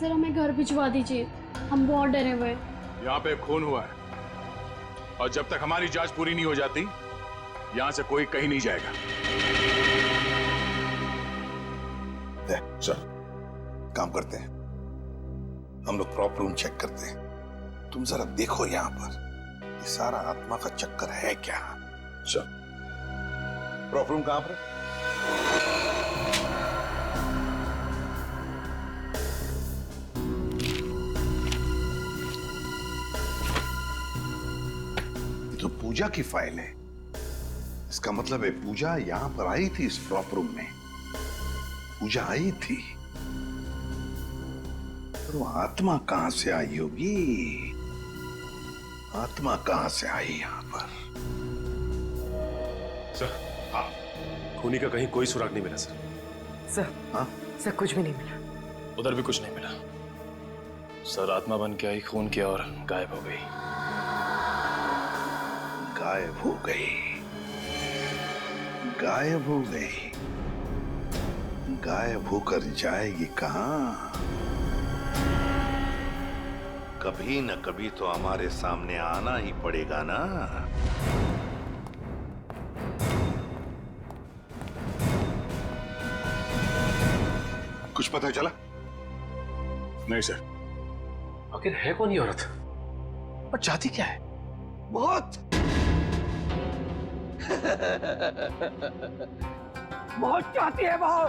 Sir हमें घर भिजवा दीजिए, हम बहुत डरे हुए हैं। यहाँ पे खून हुआ है और जब तक हमारी जांच पूरी नहीं हो जाती यहाँ से कोई कहीं नहीं जाएगा। सर काम करते हैं, हम लोग प्रॉपर रूम चेक करते हैं। तुम जरा देखो यहाँ पर ये सारा आत्मा का चक्कर है क्या। सर प्रॉपर रूम कहां पर? ये तो पूजा की फाइल है। इसका मतलब है पूजा यहां पर आई थी इस प्रॉपर रूम में। पूजा आई थी, तो आत्मा कहां से आई होगी? आत्मा कहां से आई यहां पर? सर हाँ, खूनी का कहीं कोई सुराग नहीं मिला सर। सर हाँ सर कुछ भी नहीं मिला। उधर भी कुछ नहीं मिला सर। आत्मा बन के आई, खून किया और गायब हो गई। गायब हो गई, गायब हो गई। गायब होकर जाएगी कहां? कभी न कभी तो हमारे सामने आना ही पड़ेगा ना। कुछ पता चला? नहीं सर। आखिर है कौन ये औरत और चाहती क्या है? बहुत बहुत चाहती है वो।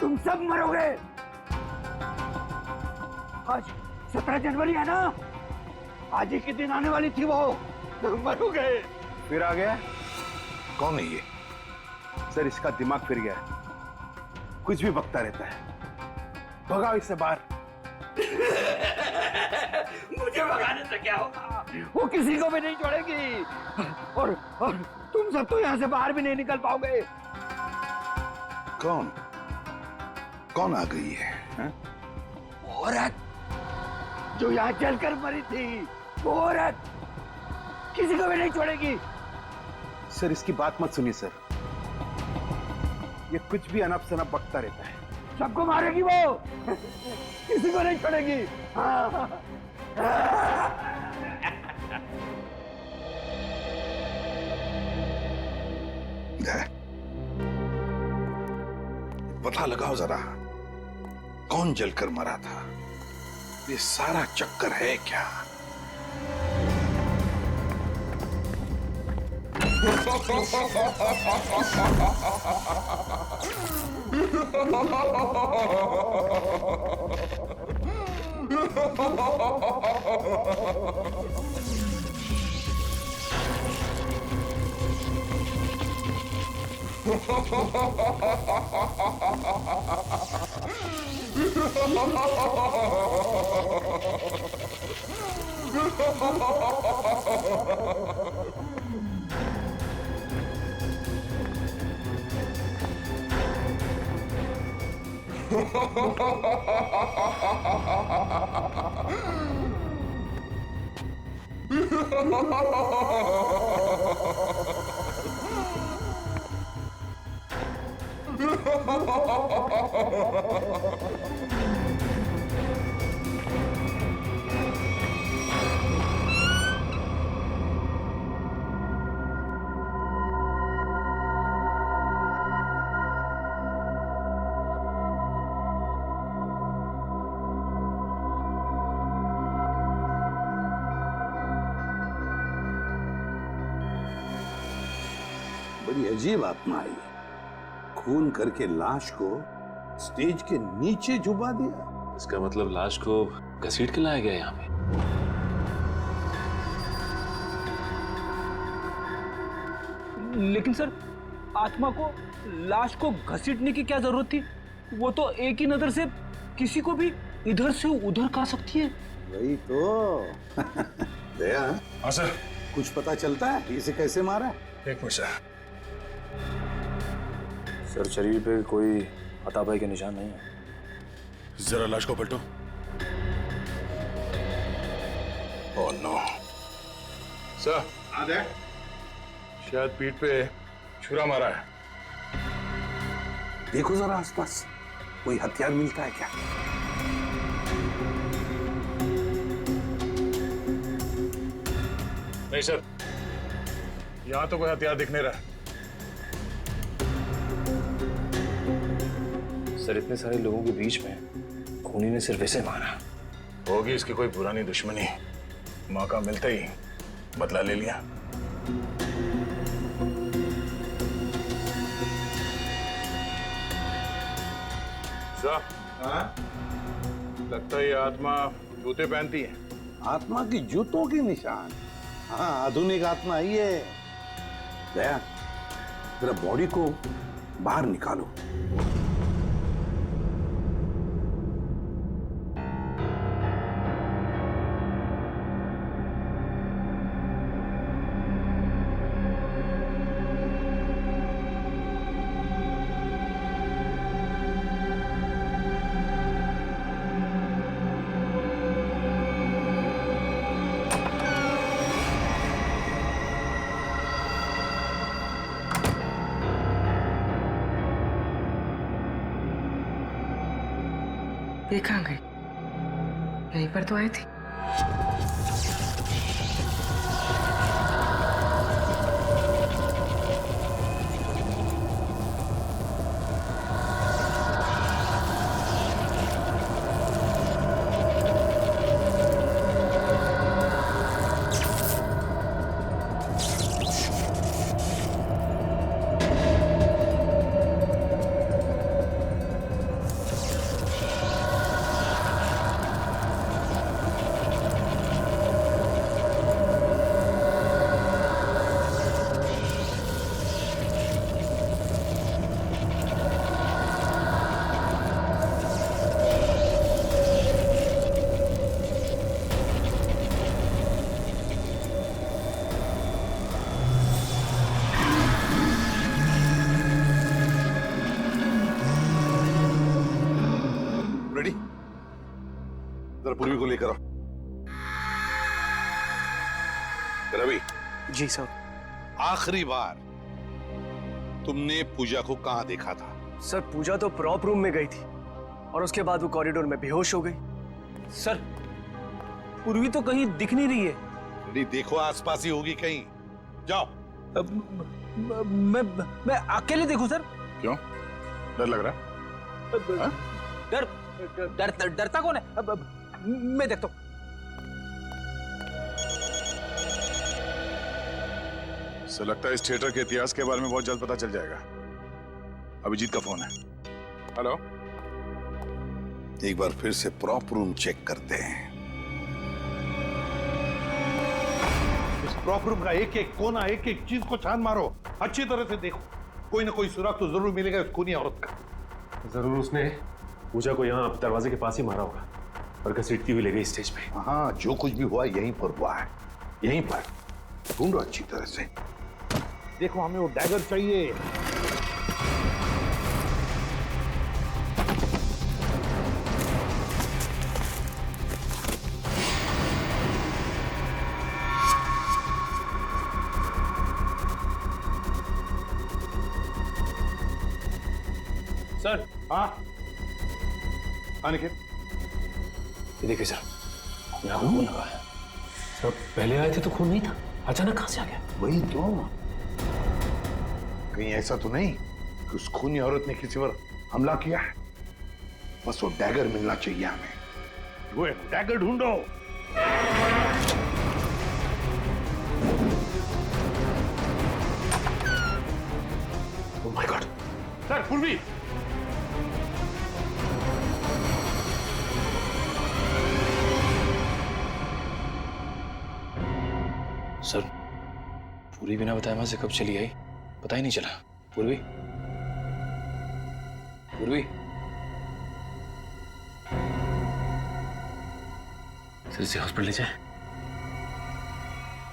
तुम सब मरोगे। आज 17 जनवरी है ना, आज ही के दिन आने वाली थी वो। मरोगे। फिर आ गया। कौन है ये? सर इसका दिमाग फिर गया है, कुछ भी बकता रहता है। भगाओ इससे बाहर। मुझे भगाने से क्या होगा? वो किसी को भी नहीं छोड़ेगी। और तुम सब तो यहाँ से बाहर भी नहीं निकल पाओगे। कौन कौन आ गई है, है? औरत जो यहाँ जलकर मरी थी, वो औरत किसी को भी नहीं छोड़ेगी। सर इसकी बात मत सुनिए सर, ये कुछ भी अनप शनप बकता रहता है। सबको मारेगी वो, किसी को नहीं छोड़ेगी। हाँ। पता लगाओ जरा कौन जलकर मरा था। ये सारा चक्कर है क्या? बड़ी अजीब आत्मा आई, खून करके लाश को स्टेज के नीचे झुबा दिया। इसका मतलब लाश को घसीट के लाया गया यहाँ पे। लेकिन सर, आत्मा को लाश को घसीटने की क्या जरूरत थी? वो तो एक ही नजर से किसी को भी इधर से उधर कर सकती है। वही तो। दया, हाँ सर। कुछ पता चलता है इसे कैसे मारा? एक मिनट सर। सर शरीर पे कोई हाथापाई के निशान नहीं है। जरा लाश को पलटो। ओह नो सर, शायद पीठ पे छुरा मारा है। देखो जरा आसपास। कोई हथियार मिलता है क्या? नहीं सर, यहां तो कोई हथियार दिख नहीं रहा। सर इतने सारे लोगों के बीच में खूनी ने सिर्फ इसे मारा। होगी इसकी कोई पुरानी दुश्मनी, मौका मिलते ही बदला ले लिया। हाँ? लगता है ये आत्मा जूते पहनती है। आत्मा की जूतों के निशान। हाँ, आधुनिक आत्मा ही है। दया, जरा बॉडी को बाहर निकालो। ये कहाँ गई? यहीं पर तो आई थी। रेडी? जरा पूर्वी को लेकर आओ। रवि। जी सर। आखिरी बार तुमने पूजा को कहां देखा था? सर पूजा तो प्रॉप रूम में गई थी और उसके बाद वो कॉरिडोर में बेहोश हो गई। सर पूर्वी तो कहीं दिख नहीं रही है। रेडी, देखो आसपास ही होगी कहीं। जाओ। मैं अकेले देखूं सर? क्यों, डर लग रहा है? हाँ? डरता कौन है? मैं देखता हूं। सो लगता है इस थिएटर के इतिहास के बारे में बहुत जल्द पता चल जाएगा। अभिजीत का फोन है। हेलो। एक बार फिर से प्रॉप रूम चेक करते हैं। इस प्रॉप रूम का एक एक कोना, एक एक चीज को छान मारो, अच्छी तरह से देखो। कोई ना कोई सुराग तो जरूर मिलेगा उस खूनी औरत का। जरूर उसने पूजा को यहाँ दरवाजे के पास ही मारा होगा और घसीटती हुई ले गई स्टेज पे। हाँ, जो कुछ भी हुआ यहीं पर हुआ है। यहीं पर ढूंढो अच्छी तरह से। देखो, हमें वो डैगर चाहिए। सर। हाँ, आने के। ये देखिए सर, यहाँ खून लगा है। सर पहले आए थे तो खून नहीं था, अचानक कहाँ से आ गया? वही तो। कहीं ऐसा तो नहीं कि उस खूनी औरत ने किसी पर हमला किया है? बस वो डैगर मिलना चाहिए हमें। वो एक डैगर ढूंढो। Oh my God. सर पूर्वी। सर पूरी बिना बताए वहां से कब चली आई पता ही नहीं चला। पूर्वी, पूर्वी। सर इसे हॉस्पिटल ले जाए।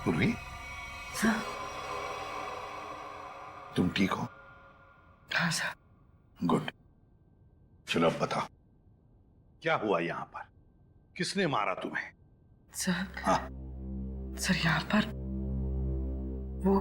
पूर्वी, तुम ठीक हो? हाँ सर। गुड। चलो अब बताओ, क्या हुआ यहां पर? किसने मारा तुम्हें? सर। हाँ। सर यहाँ पर वो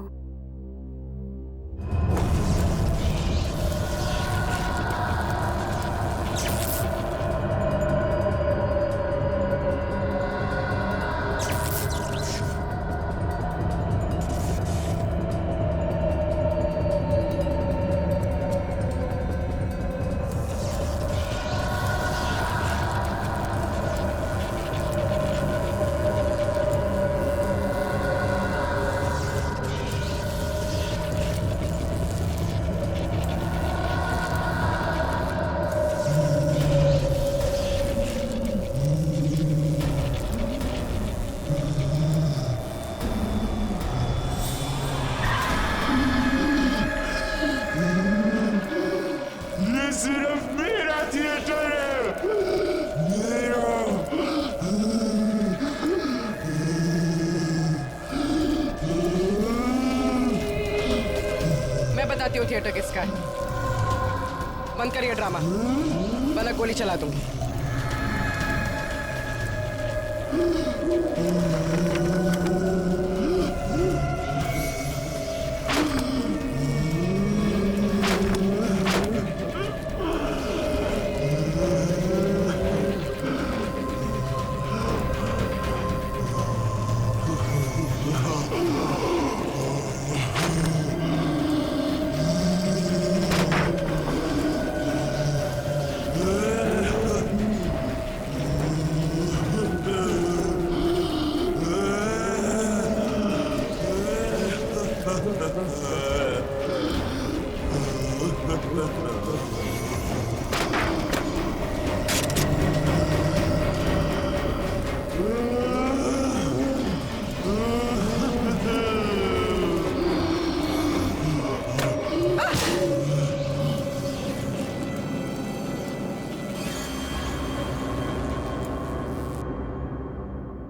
जानती हूँ थिएटर किसका है। बंद करिए ड्रामा, वरना गोली चला दूंगी।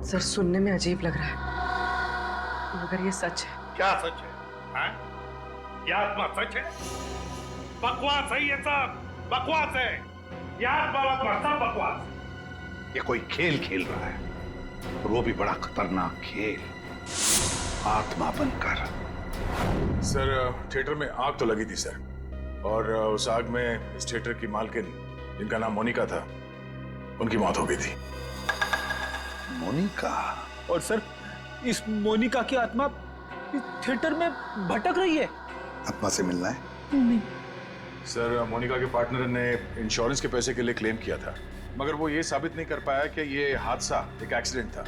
सर, सुनने में अजीब लग रहा है, मगर ये सच है। क्या सच है? हाँ? ये आत्मा सच है? बकवास है ये सब, बकवास है। ये आत्मा सब बकवास है। ये कोई खेल खेल रहा है, और वो भी बड़ा खतरनाक खेल, आत्मा बनकर। सर थिएटर में आग तो लगी थी सर, और उस आग में इस थिएटर की मालकिन जिनका नाम मोनिका था, उनकी मौत हो गई थी। मोनिका? और सर, इस मोनिका की आत्मा इस थिएटर में भटक रही है। आत्मा से मिलना है? नहीं। सर मोनिका के पार्टनर ने इंश्योरेंस के पैसे के लिए क्लेम किया था, मगर वो ये साबित नहीं कर पाया कि ये हादसा एक एक्सीडेंट था,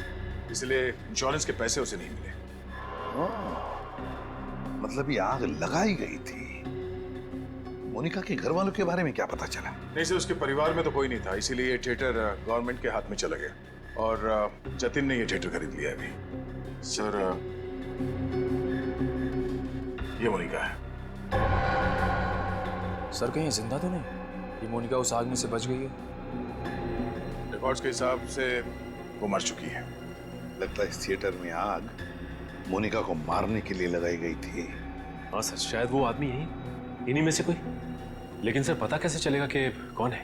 इसलिए इंश्योरेंस के पैसे उसे नहीं मिले। मतलब ये आग लगाई गई थी। मोनिका के घर वालों के बारे में क्या पता चला? नहीं सर, उसके परिवार में तो कोई नहीं था, इसीलिए ये थिएटर गवर्नमेंट के हाथ में चला गया, और जतिन ने ये थिएटर खरीद लिया अभी। सर ये मोनिका है। सर कहीं ये जिंदा तो नहीं? ये मोनिका उस आग में से बच गई है? रिकॉर्ड्स के हिसाब से वो मर चुकी है। लगता है इस थिएटर में आग मोनिका को मारने के लिए लगाई गई थी। हाँ सर, शायद वो आदमी यही, इन्हीं में से कोई। लेकिन सर पता कैसे चलेगा कि कौन है?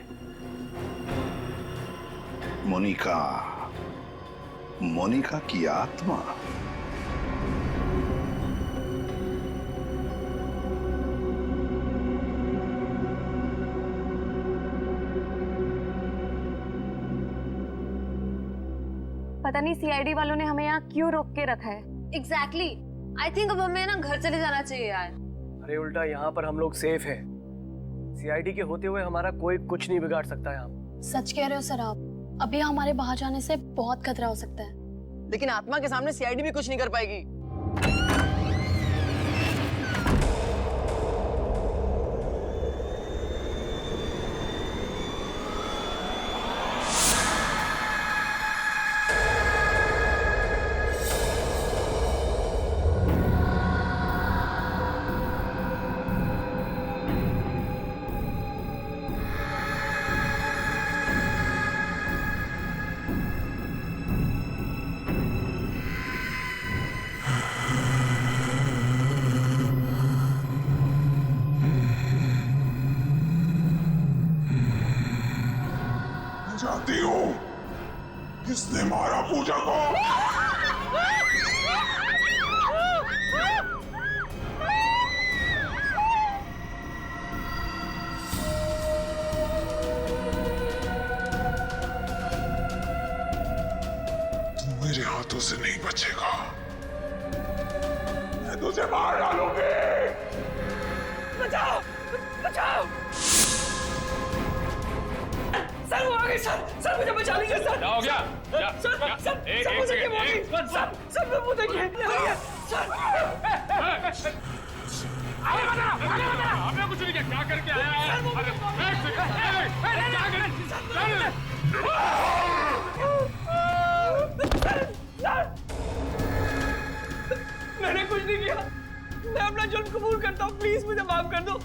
मोनिका की आत्मा। पता नहीं सीआईडी वालों ने हमें यहाँ क्यों रोक के रखा है। एग्जैक्टली। आई थिंक अब हमें ना घर चले जाना चाहिए यार। अरे उल्टा, यहाँ पर हम लोग सेफ हैं। सीआईडी के होते हुए हमारा कोई कुछ नहीं बिगाड़ सकता यहाँ। सच कह रहे हो सर आप, अभी हमारे बाहर जाने से बहुत खतरा हो सकता है। लेकिन आत्मा के सामने सीआईडी भी कुछ नहीं कर पाएगी। जानती हूँ किसने मारा पूजा को? तू मेरे हाथों से नहीं बचेगा, मैं तुझे मार डालूंगी। बचाओ, बचाओ! सर वो आ गई सर, सर मुझे बचा लीजिए सर। क्या हो गया? सर मुझे क्या हो गई? सर मैं मुझे क्या हो गया? सर आपने कुछ नहीं किया, क्या करके आया है? मैंने कुछ नहीं किया, मैं अपना जुर्म कबूल करता हूँ, प्लीज मुझे माफ कर दो।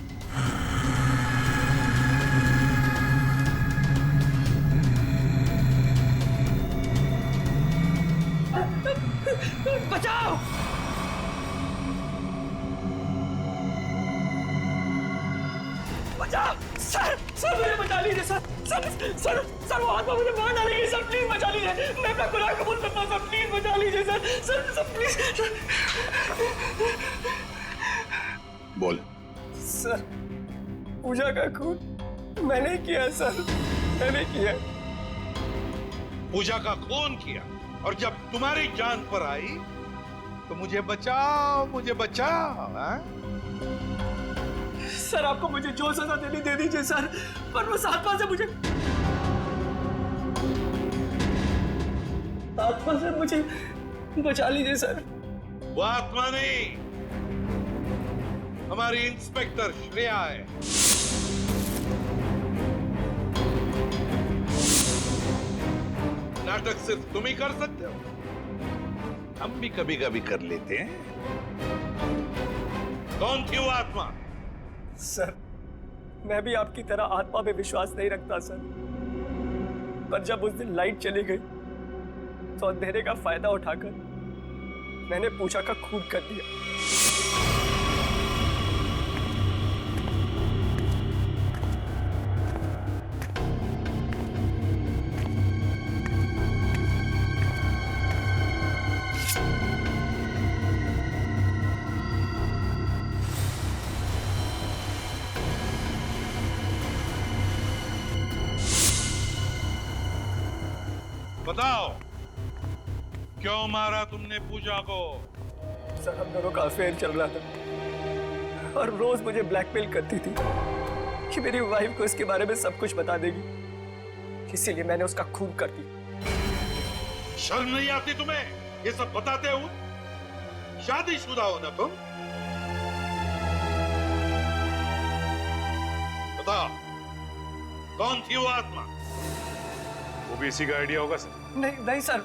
बचाओ! बचाओ सर, सर मुझे बचा लीजिए सर, सर सर सर वो आत्मा मुझे मार डालेगी सर, प्लीज बचा लीजिए, मैं अपना गुनाह कबूल करता हूँ सर, प्लीज बचा लीजिए सर, सर सर प्लीज। बोल। सर पूजा का खून मैंने किया सर, मैंने किया। पूजा का खून किया और जब तुम्हारी जान पर आई तो मुझे बचाओ, मुझे बचाओ। हाँ? सर आपको मुझे जो सजा देनी दे दीजिए सर, पर उस आत्मा से मुझे, आत्मा से मुझे बचा लीजिए सर। वो आत्मा नहीं, हमारी इंस्पेक्टर श्रेया है। नाटक सिर्फ तुम ही कर सकते हो, हम भी कभी कभी कर लेते हैं। कौन थी वो आत्मा? सर मैं भी आपकी तरह आत्मा पे विश्वास नहीं रखता सर, पर जब उस दिन लाइट चली गई तो अंधेरे का फायदा उठाकर मैंने पूजा का खून कर दिया। बताओ क्यों मारा तुमने पूजा को? सर हम दोनों का अफेयर चल रहा था और रोज मुझे ब्लैकमेल करती थी कि मेरी वाइफ को इसके बारे में सब कुछ बता देगी, इसीलिए मैंने उसका खून कर दिया। शर्म नहीं आती तुम्हें ये सब बताते हो? शादीशुदा हो ना तुम? बताओ कौन थी वो आत्मा? वो भी इसी का आइडिया होगा सर। नहीं नहीं सर,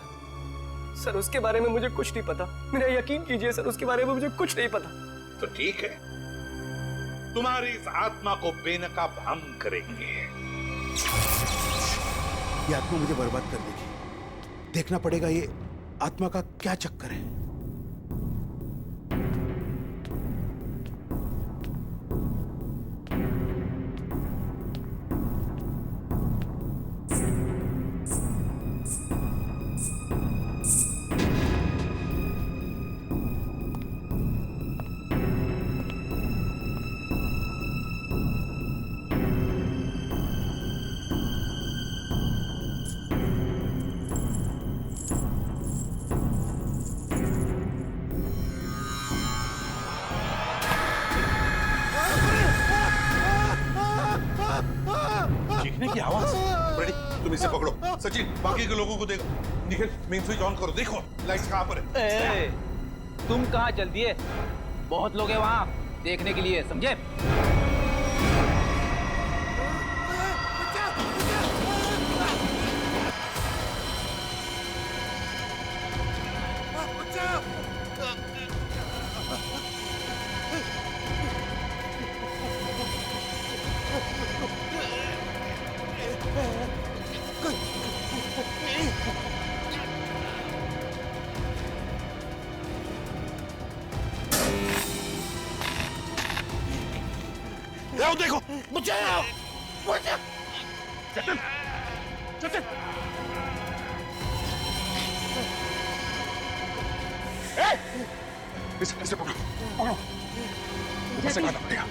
सर उसके बारे में मुझे कुछ नहीं पता, मेरा यकीन कीजिए सर, उसके बारे में मुझे कुछ नहीं पता। तो ठीक है, तुम्हारी इस आत्मा को बेनकाब हम करेंगे। ये आत्मा मुझे बर्बाद कर देगी, देखना पड़ेगा ये आत्मा का क्या चक्कर है। चीखने की आवाज। रेडी, तुम इसे पकड़ो। सचिन बाकी के लोगों को देखो। निखिल मेन स्विच ऑन करो, देखो लाइट्स कहां पर है। तुम कहाँ चल दिए? बहुत लोग हैं वहाँ देखने के लिए, समझे? देखो बचाओ, बचाओ। चेतन, चेतन। इसे पकड़ो, पकड़ो। इसे काटना पड़ेगा।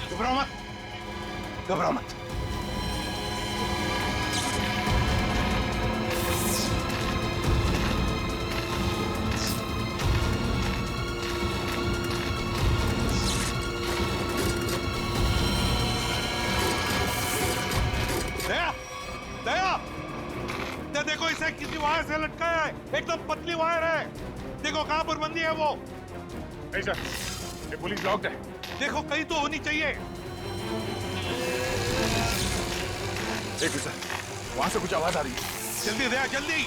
घबराओ मत, घबराओ मत। देखो इसे किसी वायर से लटकाया है, एकदम पतली वायर है। देखो कहां पर बंदी है वो। नहीं सर, ये पुलिस लॉक्ड है। देखो कहीं तो होनी चाहिए। एक सर, वहां से कुछ आवाज आ रही है। जल्दी दया, जल्दी।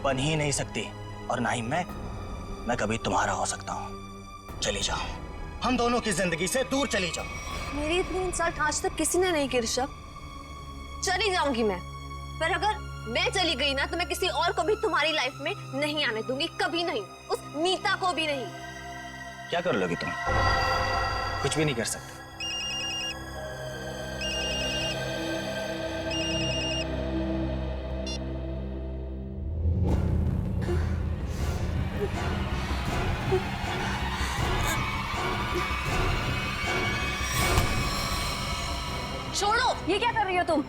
बन ही नहीं सकती और ना ही मैं कभी तुम्हारा हो सकता हूँ। चली जाओ, हम दोनों की जिंदगी से दूर चली जाओ। मेरी इतनी इंसल्ट आज तक किसी ने नहीं की ऋषभ। चली जाऊंगी मैं, पर अगर मैं चली गई ना तो मैं किसी और को भी तुम्हारी लाइफ में नहीं आने दूंगी, कभी नहीं, उस मीता को भी नहीं। क्या कर लोगे तुम? कुछ भी नहीं कर सकते। छोड़ो, ये क्या कर रही हो तुम?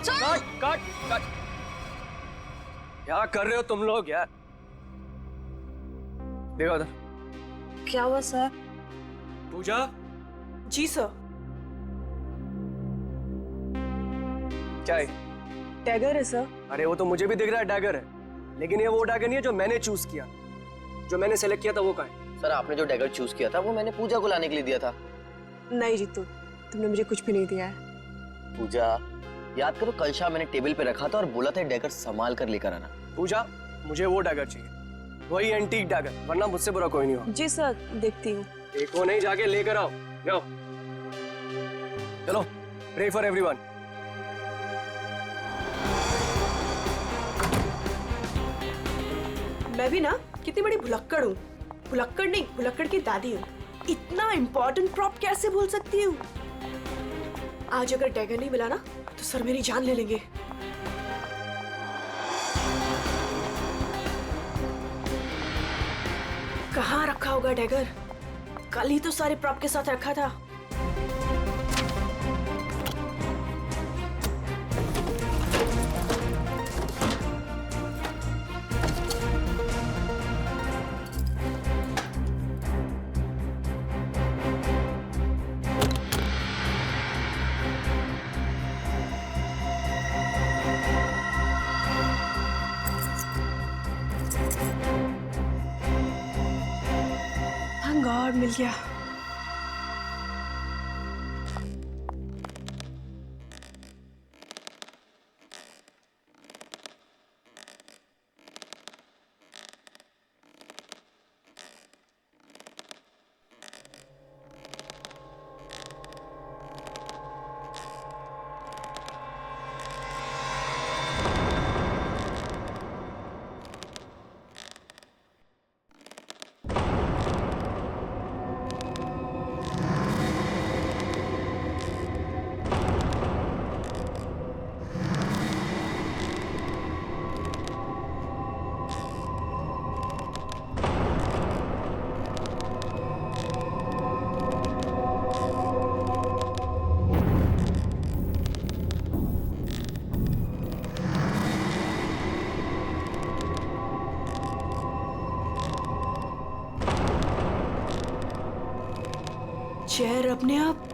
छोड़ो। Cut cut. क्या कर रहे हो तुम लोग यार? देखो उधर। क्या हुआ सर? पूजा। जी सर। क्या है? टैगर है सर। अरे वो तो मुझे भी दिख रहा है डैगर है, लेकिन ये वो डैगर नहीं है जो मैंने चूज किया। जो मैंने सेलेक्ट किया था वो कहाँ है? सर आपने जो डैगर चूज किया था वो मैंने पूजा को लाने के लिए दिया था। नहीं जीतू, तुमने मुझे कुछ भी नहीं दिया है। पूजा, याद करो कल शाम मैंने टेबल पे रखा था और बोला था डैगर संभाल कर लेकर आना। पूजा, मुझे वो डैगर चाहिए, वही एंटीक डैगर, वरना मुझसे बुरा कोई नहीं होगा। जी सर, देखती हूँ। देखो नहीं, जाके लेकर आओ। जाओ। चलो, प्रे फॉर एवरीवन। मैं भी ना कितनी बड़ी भुलक्कड़ हूँ। भुलक्कड़ नहीं, भुलक्कड़ की दादी हूँ। इतना इम्पोर्टेंट प्रॉप कैसे भूल सकती हूँ? आज अगर डैगर नहीं मिला ना तो सर मेरी जान ले लेंगे। कहाँ रखा होगा डैगर? कल ही तो सारे प्रॉप के साथ रखा था। Thank God, मिल गया। चेयर अपने आप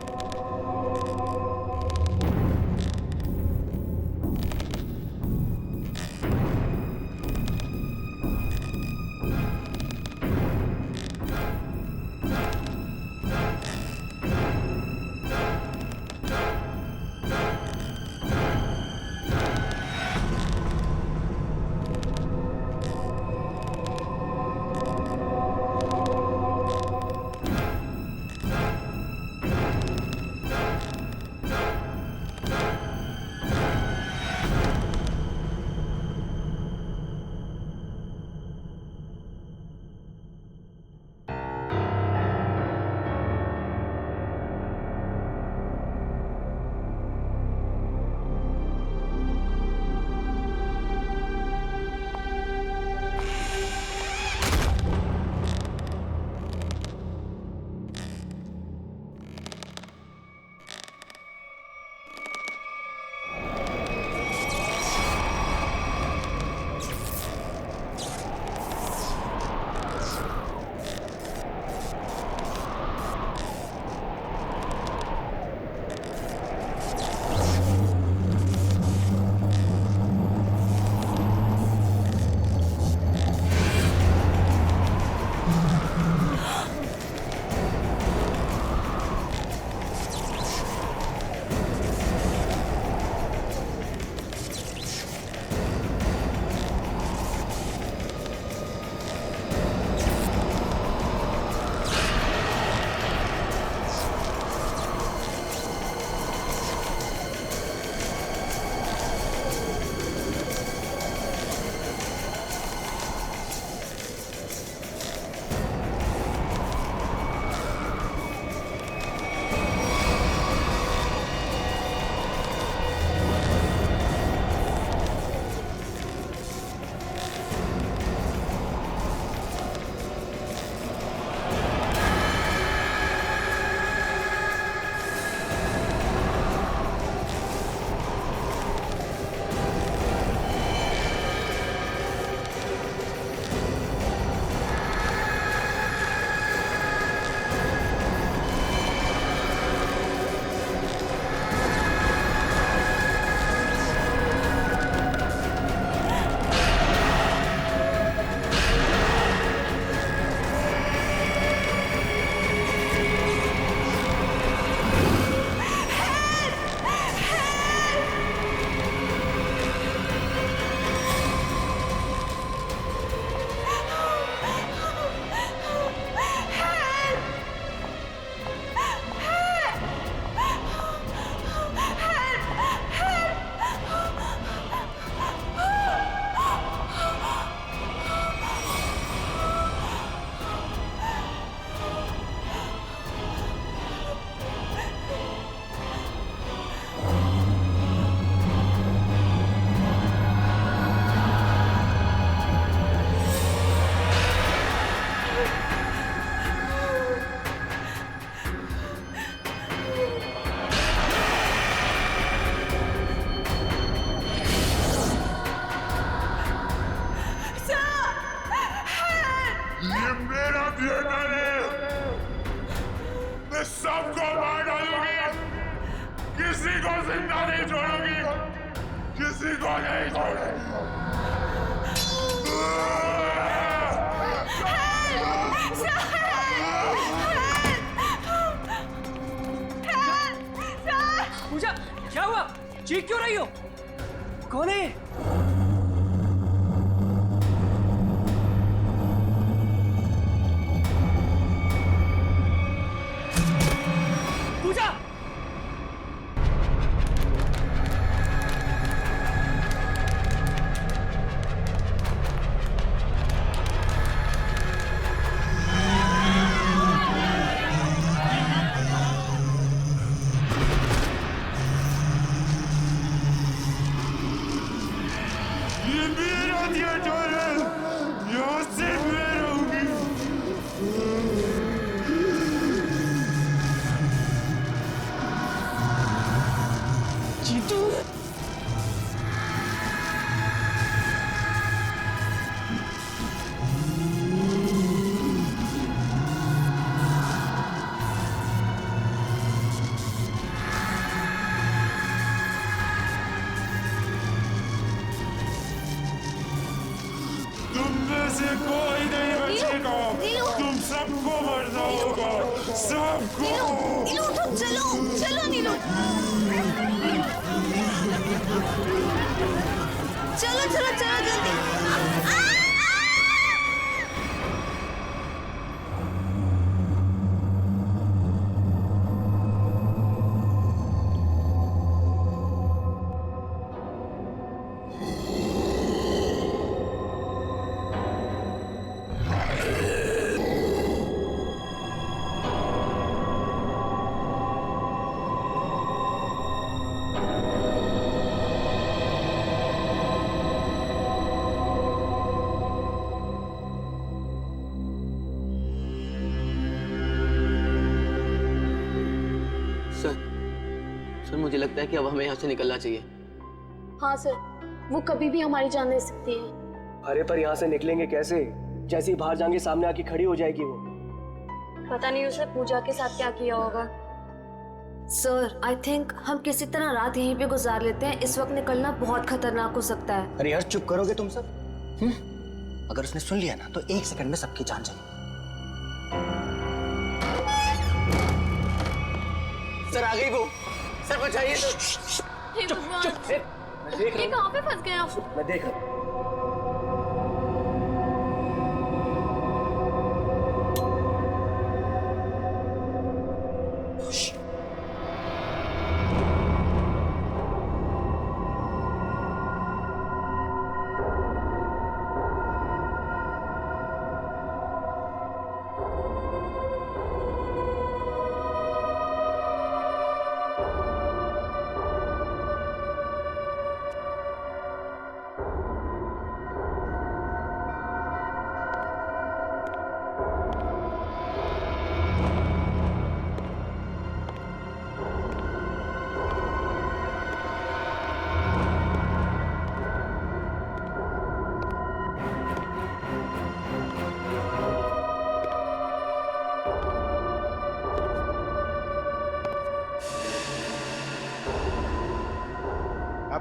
किसी को जिंदा नहीं छोड़ूंगी, किसी को नहीं छोड़ूंगी। पूजा, क्या हुआ? चीख क्यों रही हो? कौन है? पूजा! ये मेरा थिएटर है, यहाँ से मैं रहूंगी। जीतू! तुम में से कोई नहीं बचेगा, तुम सबको मरना होगा, सबको। नीलू उठो, चलो चलो नीलू, चलो चलो चलो जल्दी। सर मुझे लगता है कि अब हमें यहाँ से निकलना चाहिए। हाँ सर, वो कभी भी हमारी जान ले सकती है। अरे पर यहाँ से निकलेंगे कैसे? जैसे ही बाहर जाएंगे सामने आके खड़ी हो जाएगी वो। पता नहीं उसने पूजा के साथ क्या किया होगा। सर आई थिंक हम किसी तरह रात यहीं पे गुजार लेते हैं। इस वक्त निकलना बहुत खतरनाक हो सकता है। अरे यार चुप करोगे तुम सब? अगर उसने सुन लिया ना तो 1 सेकंड में सबकी जान जाएगी। सर आ गई वो, सर बचाइए सर। चुप चुप, मैं देख रहा ये हूँ। कहाँ पे फंस गया? मैं देख रहा हूँ।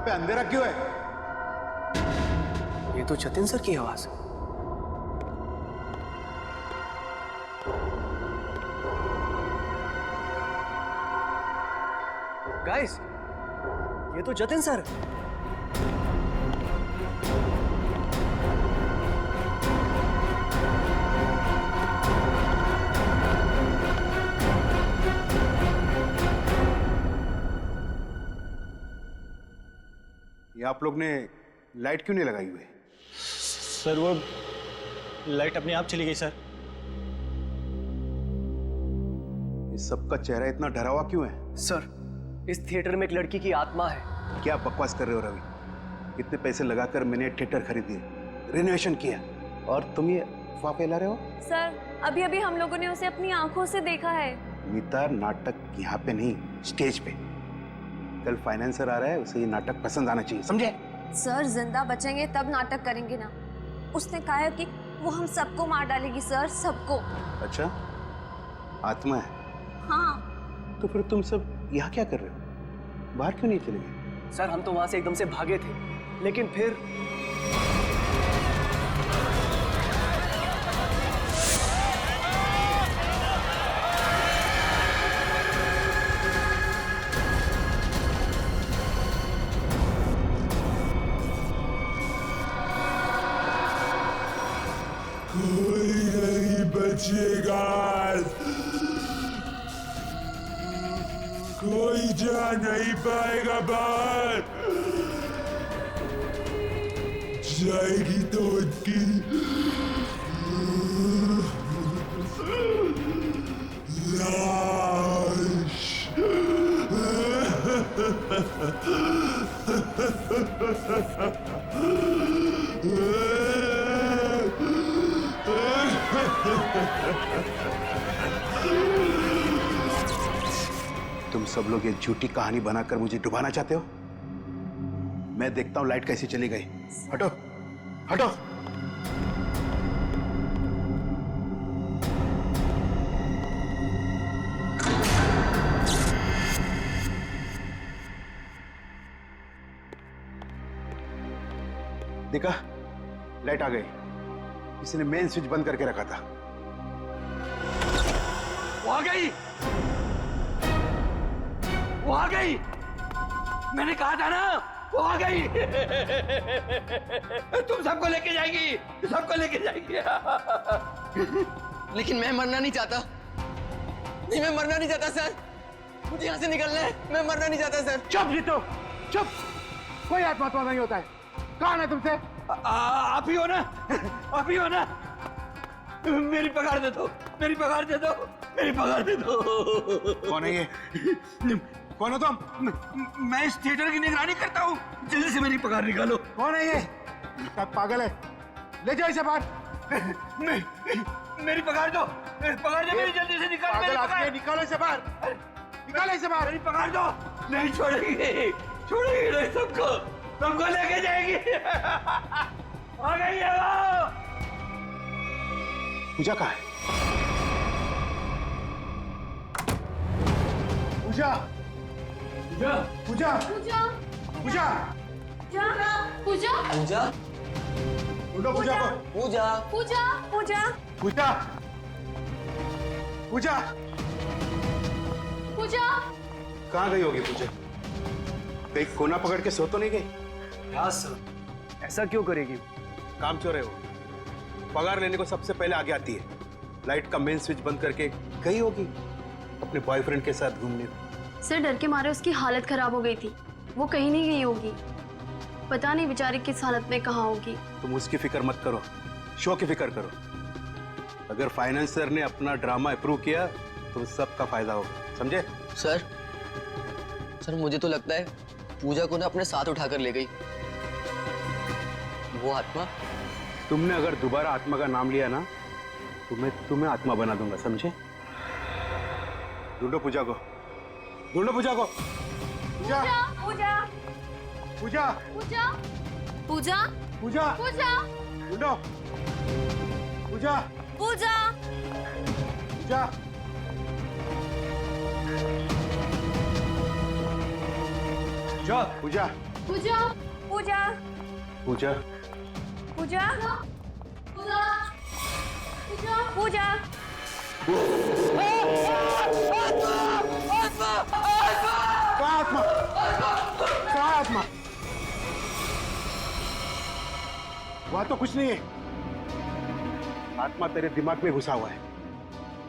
पे अंधेरा क्यों है? ये तो जतिन सर की आवाज है। गाइस, ये तो जतिन सर। ये आप लोग ने लाइट क्यों नहीं लगाई हुई? सर वो लाइट अपने आप चली गई सर। इस सबका चेहरा इतना डरा हुआ क्यों है? सर, इस थिएटर में एक लड़की की आत्मा है। क्या बकवास कर रहे हो रवि? इतने पैसे लगाकर मैंने थिएटर खरीदी, रिनोवेशन किया, और तुम ये अफवाह फैला रहे हो? सर, अभी अभी हम लोगों ने उसे अपनी आंखों से देखा है। नीता, नाटक यहाँ पे नहीं, स्टेज पे। कल फाइनेंसर आ रहा है, उसे ये नाटक पसंद आना चाहिए, समझे? सर, जिंदा बचेंगे तब नाटक करेंगे ना। उसने कहा है कि वो हम सबको मार डालेगी सर, सबको। अच्छा, आत्मा है? हाँ। तो फिर तुम सब यहाँ क्या कर रहे हो? बाहर क्यों नहीं चले गए? सर हम तो वहां से एकदम से भागे थे, लेकिन फिर कोई नहीं बचेगा, कोई जा नहीं पाएगा बाहर। जाएगी तो उनकी लाश। तुम सब लोग ये झूठी कहानी बनाकर मुझे डुबाना चाहते हो? मैं देखता हूं लाइट कैसी चली गई। हटो हटो। देखा, लाइट आ गई। किसी ने मेन स्विच बंद करके रखा था। वो आ गई, वो आ गई। मैंने कहा था ना, वो आ गई। तुम सबको लेके जाएगी, सबको लेके जाएगी। लेकिन मैं मरना नहीं चाहता। नहीं, मैं मरना नहीं चाहता सर। मुझे यहाँ से निकलना है। मैं मरना नहीं चाहता सर। चुप जीतो, चुप। कोई आत्मा नहीं होता है। कौन है तुमसे? आप ही हो ना, आप ही हो ना। मेरी पगार दे दो, मेरी पगार दे दो, मेरी पगार दे दो। कौन है ये? कौन हो तुम? मैं इस थिएटर की निगरानी करता हूँ। जल्दी से मेरी पगार निकालो। कौन है ये? सब पागल है। ले जाओ इसे बाहर। मेरी पगार दो, पगार दो मेरी, जल्दी से निकालो मेरी पगार। निकालो इसे बाहर, निकालो इसे बाहर। मेरी पगार दो। नहीं छोड़ेगी, छोड़ेगी नहीं सबको, सबको लेके जाएगी। आ गई है वो। पूजा कहाँ है? पूजा, पूजा, पूजा, पूजा, पूजा, पूजा, पूजा, ढूंढो पूजा को। पूजा, पूजा, पूजा, पूजा, पूजा, पूजा। कहाँ गई होगी पूजा? कहीं कोना पकड़ के सो तो नहीं गई? हाँ सर, ऐसा क्यों करेगी? काम चोर है वो। पगार लेने को सबसे पहले आगे आती है। लाइट का मेन स्विच बंद करके गई होगी अपने बॉयफ्रेंड के साथ घूमने। सर डर के मारे उसकी हालत खराब हो गई थी, वो कहीं नहीं गई होगी। पता नहीं बेचारी किस हालत में कहाँ होगी। तुम उसकी फिक्र मत करो, शो की फिक्र करो। अगर फाइनेंसर ने अपना ड्रामा अप्रूव किया तो सबका फायदा होगा, समझे? सर, सर मुझे तो लगता है पूजा को ना अपने साथ उठाकर ले गई वो आत्मा। तुमने अगर दोबारा आत्मा का नाम लिया ना तो मैं तुम्हें आत्मा बना दूंगा, समझे? ढूंढो पूजा को, ढूंढो पूजा को। पूजा, पूजा, पूजा, पूजा, पूजा, पूजा, पूजा, ढूंढो पूजा, पूजा, पूजा। पूजा, पूजा, पूजा, पूजा, पूजा, पूजा, पूजा, पूजा। कहाँ आत्मा? कहाँ आत्मा? वहां तो कुछ नहीं है। आत्मा तेरे दिमाग में घुसा हुआ है।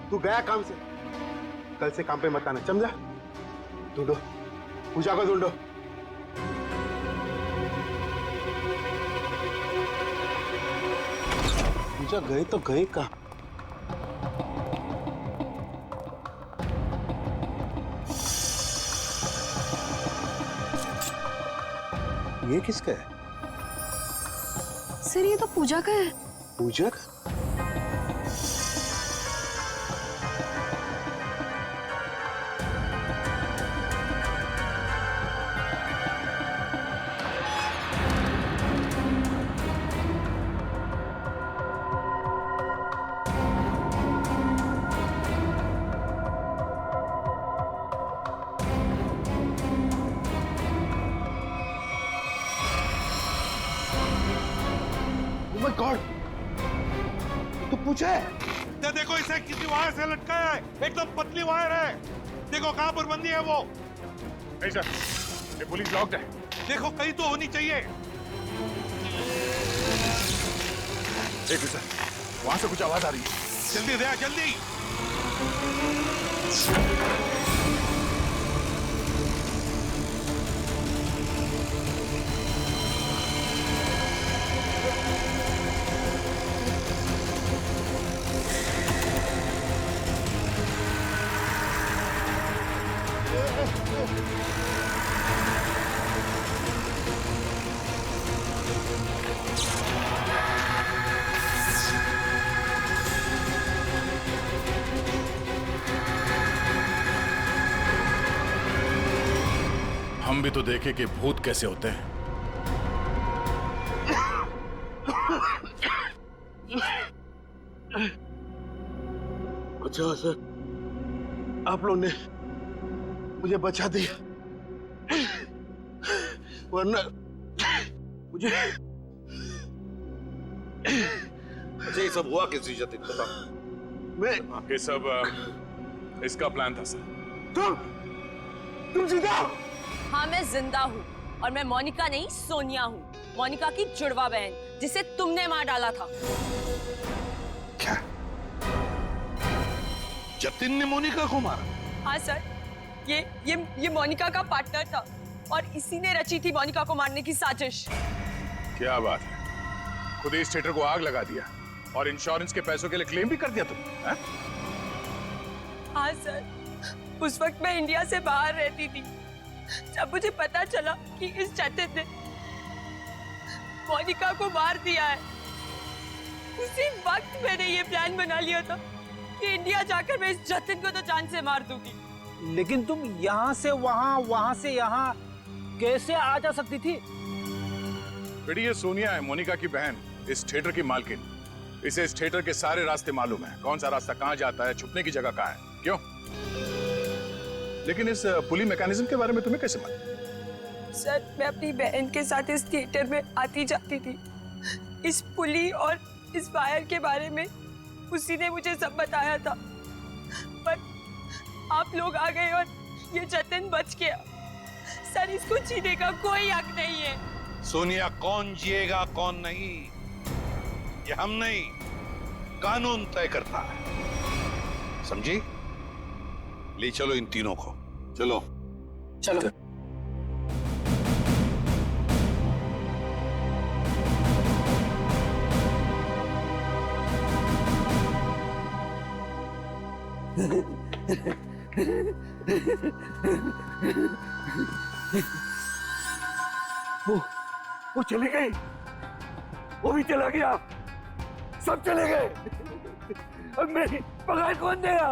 तू गया काम से, कल से काम पे मत आना, समझा? ढूंढो पूजा को, ढूंढो। पूजा गए तो गए कहाँ? ये किसका है? सर ये तो पूजा का है। पूजा का? माय गॉड, तू पूछे? ये देखो, इसे किसी वायर से लटकाया है, एकदम पतली वायर है। देखो कहां पर बंदी है वो। नहीं सर, ये पुलिस लॉक्ड है। देखो कहीं तो होनी चाहिए। एक सर, वहां से कुछ आवाज आ रही है। जल्दी दे, जल्दी। हम भी तो देखे कि भूत कैसे होते हैं। अच्छा सर, आप लोग ने मुझे बचा दिया, वरना मुझे। अच्छा ये सब हुआ किस जतिन, बता। मैं ये सब इसका प्लान था सर। तुम जिंदा? हाँ मैं जिंदा हूँ, और मैं मोनिका नहीं सोनिया हूँ, मोनिका की जुड़वा बहन, जिसे तुमने मार डाला था। क्या? जतिन ने मोनिका को मारा? हाँ सर, ये मोनिका का पार्टनर था, और इसी ने रची थी मोनिका को मारने की साजिश। क्या बात है, खुद ही इस थिएटर को आग लगा दिया और इंश्योरेंस के पैसों के लिए क्लेम भी कर दिया तुम, हैं? हाँ सर, उस वक्त मैं इंडिया से बाहर रहती थी। जब मुझे पता चला कि इस जतिन ने मोनिका को मार दिया है, उसी वक्त मैंने ये प्लान बना लिया था कि इंडिया जाकर मैं इस जतिन को तो जान से मार दूंगी। लेकिन तुम यहाँ से वहाँ, वहाँ से यहाँ कैसे आ जा सकती थी? बेटी ये सोनिया है, मोनिका की बहन, इस थिएटर की मालकिन। इसे इस थिएटर के सारे रास्ते मालूम है, कौन सा रास्ता कहाँ जाता है, छुपने की जगह कहाँ है। क्यों? लेकिन इस पुली मैकेनिज्म के बारे में तुम्हें कैसे मालूम? सर मैं अपनी बहन के साथ इस थिएटर में आती जाती थी। इस पुली और इस वायर के बारे में उसी ने मुझे सब बताया था, पर आप लोग आ गए और ये जतिन बच गया। सर इसको जीने का कोई हक नहीं है। सोनिया, कौन जिएगा कौन नहीं, ये हम नहीं, कानून तय करता है, समझी? ले चलो इन तीनों को, चलो चलो। वो चले गए, वो भी चला गया, सब चले गए। अब मेरी पगार कौन देगा?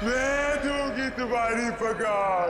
मैं दूंगी तुम्हारी पगार।